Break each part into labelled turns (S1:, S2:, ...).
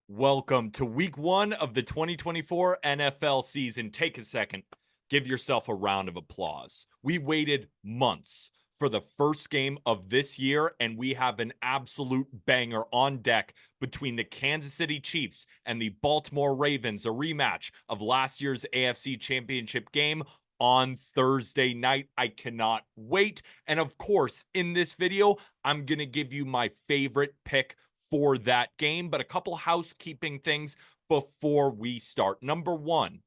S1: Welcome to week one of the 2024 NFL season. Take a second, give yourself a round of applause. We waited months for the first game of this year, and we have an absolute banger on deck between the Kansas City Chiefs and the Baltimore Ravens, a rematch of last year's AFC Championship game on Thursday night. I cannot wait. And of course, in this video, I'm going to give you my favorite pick for that game, but a couple housekeeping things before we start. Number one,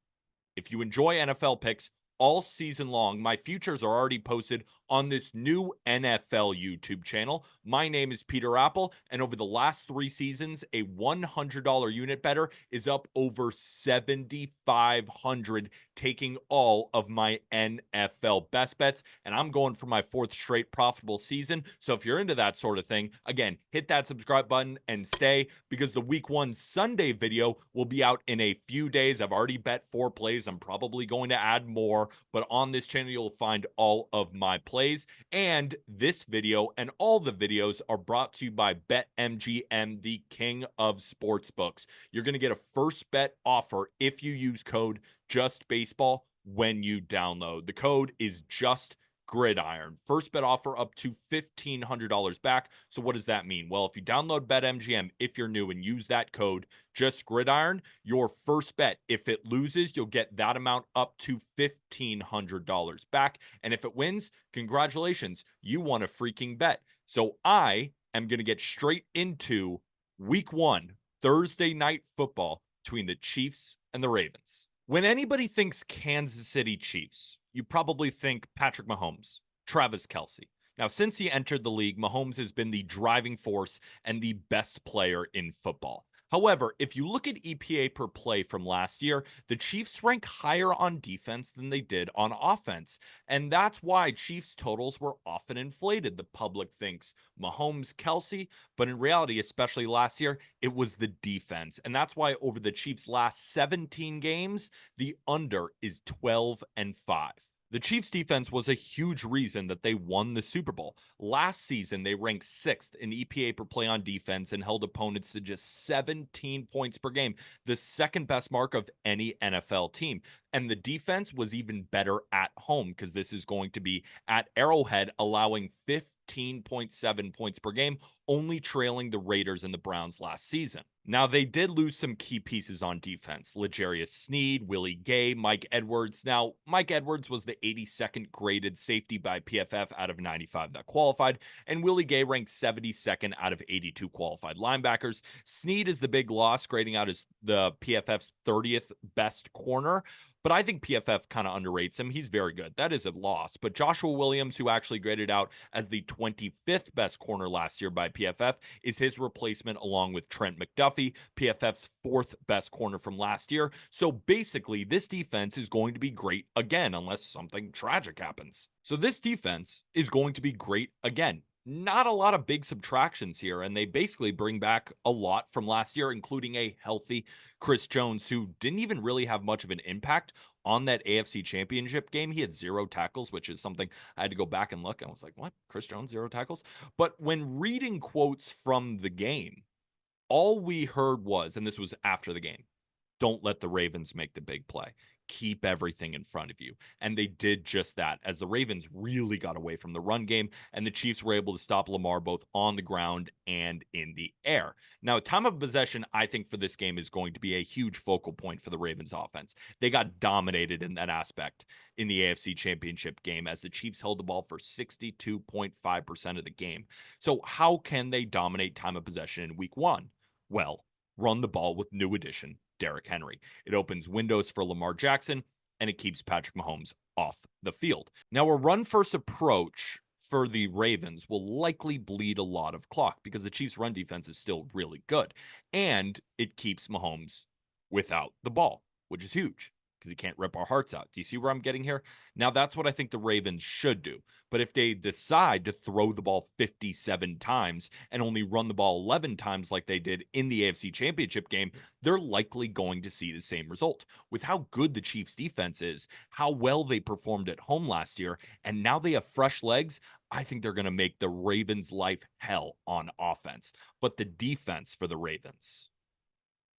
S1: if you enjoy NFL picks all season long, my futures are already posted on this new NFL YouTube channel. My name is Peter Appel, and over the last 3 seasons, a $100 unit better is up over 7,500, taking all of my NFL best bets. And I'm going for my fourth straight profitable season. So if you're into that sort of thing, again, hit that subscribe button and stay, because the week one Sunday video will be out in a few days. I've already bet 4 plays. I'm probably going to add more, but on this channel, you'll find all of my plays. And this video and all the videos are brought to you by BetMGM, the king of sportsbooks. You're going to get a first bet offer if you use code JustBaseball when you download. The code is just Gridiron. First bet offer up to $1,500 back. So what does that mean? Well, if you download BetMGM, if you're new, and use that code just Gridiron, your first bet, if it loses, you'll get that amount up to $1,500 back. And if it wins, congratulations, you won a freaking bet. So I am going to get straight into week one, Thursday night football between the Chiefs and the Ravens. When anybody thinks Kansas City Chiefs, you probably think Patrick Mahomes, Travis Kelce. Now, since he entered the league, Mahomes has been the driving force and the best player in football. However, if you look at EPA per play from last year, the Chiefs rank higher on defense than they did on offense. And that's why Chiefs totals were often inflated. The public thinks Mahomes, Kelce, but in reality, especially last year, it was the defense. And that's why over the Chiefs' last 17 games, the under is 12-5. The Chiefs defense was a huge reason that they won the Super Bowl. Last season, they ranked 6th in EPA per play on defense and held opponents to just 17 points per game, the second best mark of any NFL team. And the defense was even better at home, because this is going to be at Arrowhead, allowing 15.7 points per game, only trailing the Raiders and the Browns last season. Now, they did lose some key pieces on defense: L'Jarius Sneed, Willie Gay, Mike Edwards. Now, Mike Edwards was the 82nd graded safety by PFF out of 95 that qualified, and Willie Gay ranked 72nd out of 82 qualified linebackers. Sneed is the big loss, grading out as the PFF's 30th best corner. But I think PFF kind of underrates him. He's very good. That is a loss. But Joshua Williams, who actually graded out as the 25th best corner last year by PFF, is his replacement, along with Trent McDuffie, PFF's 4th best corner from last year. So basically, this defense is going to be great again, unless something tragic happens. So this defense is going to be great again. Not a lot of big subtractions here, and they basically bring back a lot from last year, including a healthy Chris Jones, who didn't even really have much of an impact on that AFC Championship game. He had 0 tackles, which is something I had to go back and look. I was like, what? Chris Jones, 0 tackles? But when reading quotes from the game, all we heard was, and this was after the game, don't let the Ravens make the big play. Keep everything in front of you. And they did just that, as the Ravens really got away from the run game, and the Chiefs were able to stop Lamar both on the ground and in the air. Now, time of possession, I think, for this game is going to be a huge focal point for the Ravens offense. They got dominated in that aspect in the AFC Championship game, as the Chiefs held the ball for 62.5% of the game. So how can they dominate time of possession in week one? Well, run the ball with new addition Derrick Henry. It opens windows for Lamar Jackson, and it keeps Patrick Mahomes off the field. Now, a run first approach for the Ravens will likely bleed a lot of clock, because the Chiefs' run defense is still really good, and it keeps Mahomes without the ball, which is huge, because he can't rip our hearts out. Do you see where I'm getting here? Now, that's what I think the Ravens should do. But if they decide to throw the ball 57 times and only run the ball 11 times like they did in the AFC Championship game, they're likely going to see the same result. With how good the Chiefs defense is, how well they performed at home last year, and now they have fresh legs, I think they're going to make the Ravens' life hell on offense. But the defense for the Ravens,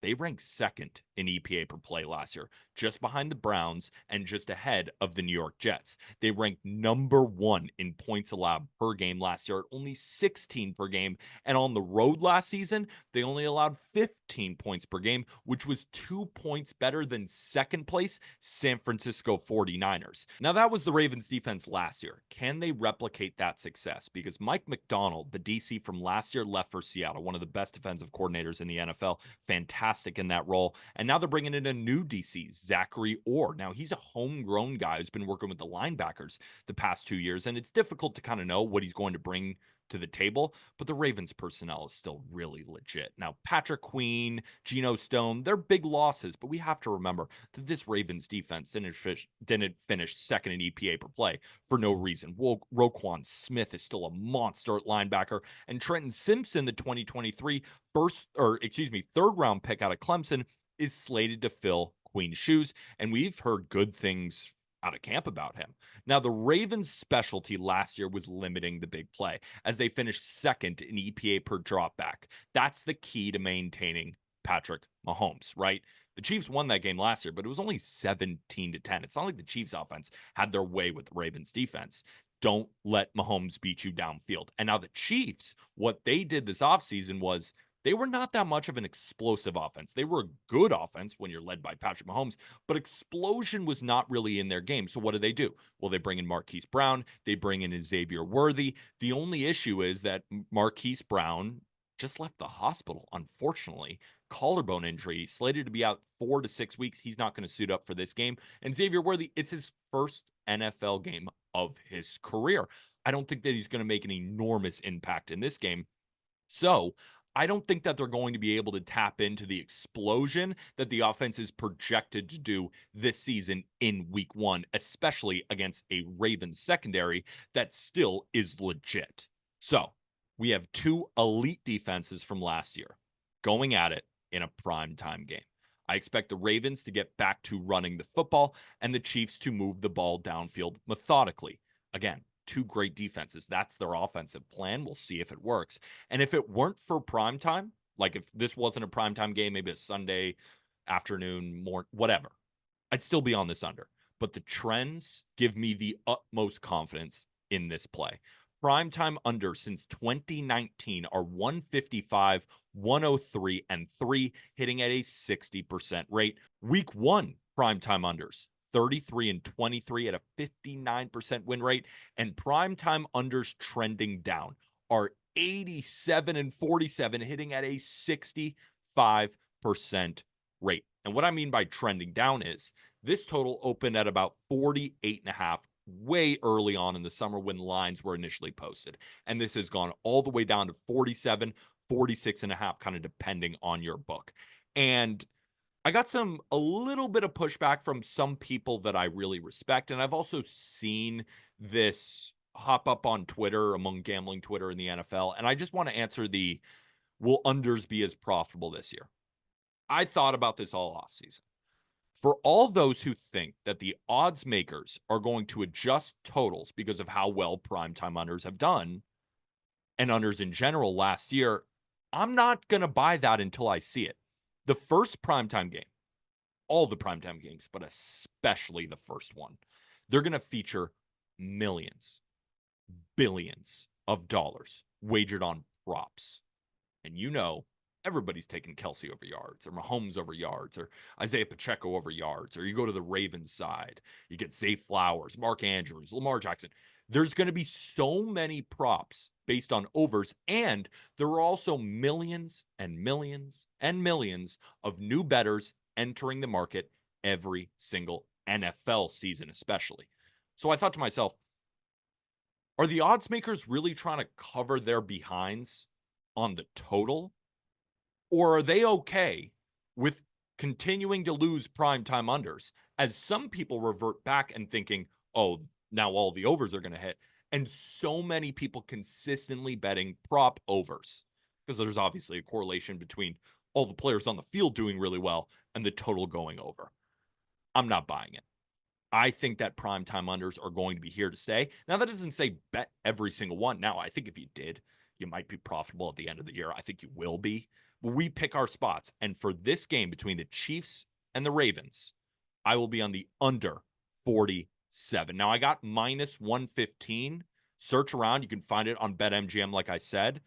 S1: They ranked second in EPA per play last year, just behind the Browns and just ahead of the New York Jets. They ranked number one in points allowed per game last year at only 16 per game. And on the road last season, they only allowed 15 points per game, which was 2 points better than second place San Francisco 49ers. Now, that was the Ravens defense last year. Can they replicate that success? Because Mike McDonald, the DC from last year, left for Seattle, one of the best defensive coordinators in the NFL. Fantastic in that role. And now they're bringing in a new DC, Zachary Orr. Now, he's a homegrown guy who's been working with the linebackers the past 2 years, and it's difficult to kind of know what he's going to bring to the table, but the Ravens personnel is still really legit. Now, Patrick Queen, Geno Stone, they're big losses, but we have to remember that this Ravens defense didn't finish second in EPA per play for no reason. Roquan Smith is still a monster at linebacker, and Trenton Simpson, the 2023 third round pick out of Clemson, is slated to fill Queen's shoes, and we've heard good things out of camp about him. Now, the Ravens' specialty last year was limiting the big play, as they finished second in EPA per dropback. That's the key to maintaining Patrick Mahomes, right? The Chiefs won that game last year, but it was only 17-10. It's not like the Chiefs' offense had their way with the Ravens' defense. Don't let Mahomes beat you downfield. And now the Chiefs, what they did this offseason was they were not that much of an explosive offense. They were a good offense when you're led by Patrick Mahomes, but explosion was not really in their game. So what do? Well, they bring in Marquise Brown. They bring in Xavier Worthy. The only issue is that Marquise Brown just left the hospital, unfortunately. Collarbone injury, slated to be out 4 to 6 weeks. He's not going to suit up for this game. And Xavier Worthy, it's his first NFL game of his career. I don't think that he's going to make an enormous impact in this game. So I don't think that they're going to be able to tap into the explosion that the offense is projected to do this season in week one, especially against a Ravens secondary that still is legit. So we have two elite defenses from last year going at it in a primetime game. I expect the Ravens to get back to running the football and the Chiefs to move the ball downfield methodically. Again, two great defenses. That's their offensive plan. We'll see if it works. And if it weren't for primetime, like if this wasn't a primetime game, maybe a Sunday afternoon, more, whatever, I'd still be on this under. But the trends give me the utmost confidence in this play. Primetime under since 2019 are 155, 103, and 3, hitting at a 60% rate. Week one, primetime unders 33 and 23 at a 59% win rate, and primetime unders trending down are 87 and 47, hitting at a 65% rate. And what I mean by trending down is this total opened at about 48.5 way early on in the summer when lines were initially posted. And this has gone all the way down to 47, 46.5, kind of depending on your book. And I got a little bit of pushback from some people that I really respect. And I've also seen this hop up on Twitter, among gambling Twitter in the NFL. And I just want to answer will unders be as profitable this year? I thought about this all offseason. For all those who think that the odds makers are going to adjust totals because of how well primetime unders have done, and unders in general last year, I'm not going to buy that until I see it. The first primetime game, all the primetime games, but especially the first one, they're going to feature millions, billions of dollars wagered on props. And everybody's taking Kelsey over yards, or Mahomes over yards, or Isaiah Pacheco over yards, or you go to the Ravens side, you get Zay Flowers, Mark Andrews, Lamar Jackson. There's going to be so many props based on overs, and there are also millions and millions and millions of new bettors entering the market every single NFL season, especially. So I thought to myself, are the odds makers really trying to cover their behinds on the total? Or are they okay with continuing to lose primetime unders as some people revert back and thinking, oh, now all the overs are going to hit? And so many people consistently betting prop overs because there's obviously a correlation between all the players on the field doing really well and the total going over. I'm not buying it. I think that primetime unders are going to be here to stay. Now, that doesn't say bet every single one. Now, I think if you did, you might be profitable at the end of the year. I think you will be. we pick our spots. And for this game between the Chiefs and the Ravens, I will be on the under 47. Now, I got minus 115. Search around. You can find it on BetMGM, like I said.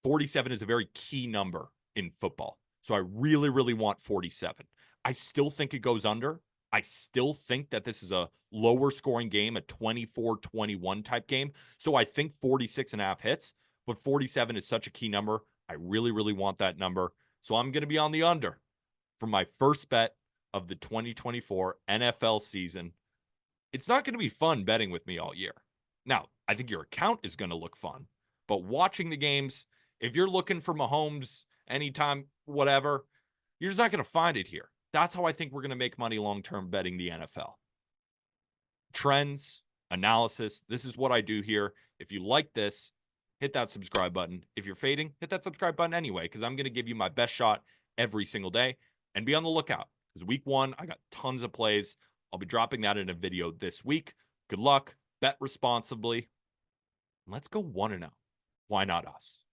S1: 47 is a very key number in football. So I really, really want 47. I still think it goes under. I still think that this is a lower scoring game, a 24-21 type game. So I think 46 and a half hits, but 47 is such a key number. I really, really want that number. So I'm going to be on the under for my first bet of the 2024 NFL season. It's not going to be fun betting with me all year. Now, I think your account is going to look fun, but watching the games, if you're looking for Mahomes anytime, whatever, you're just not going to find it here. That's how I think we're going to make money long-term betting the NFL. Trends, analysis, this is what I do here. If you like this, hit that subscribe button. If you're fading, hit that subscribe button anyway, because I'm going to give you my best shot every single day. And be on the lookout, because week 1, I got tons of plays. I'll be dropping that in a video this week. Good luck. Bet responsibly. Let's go 1-0. Why not us?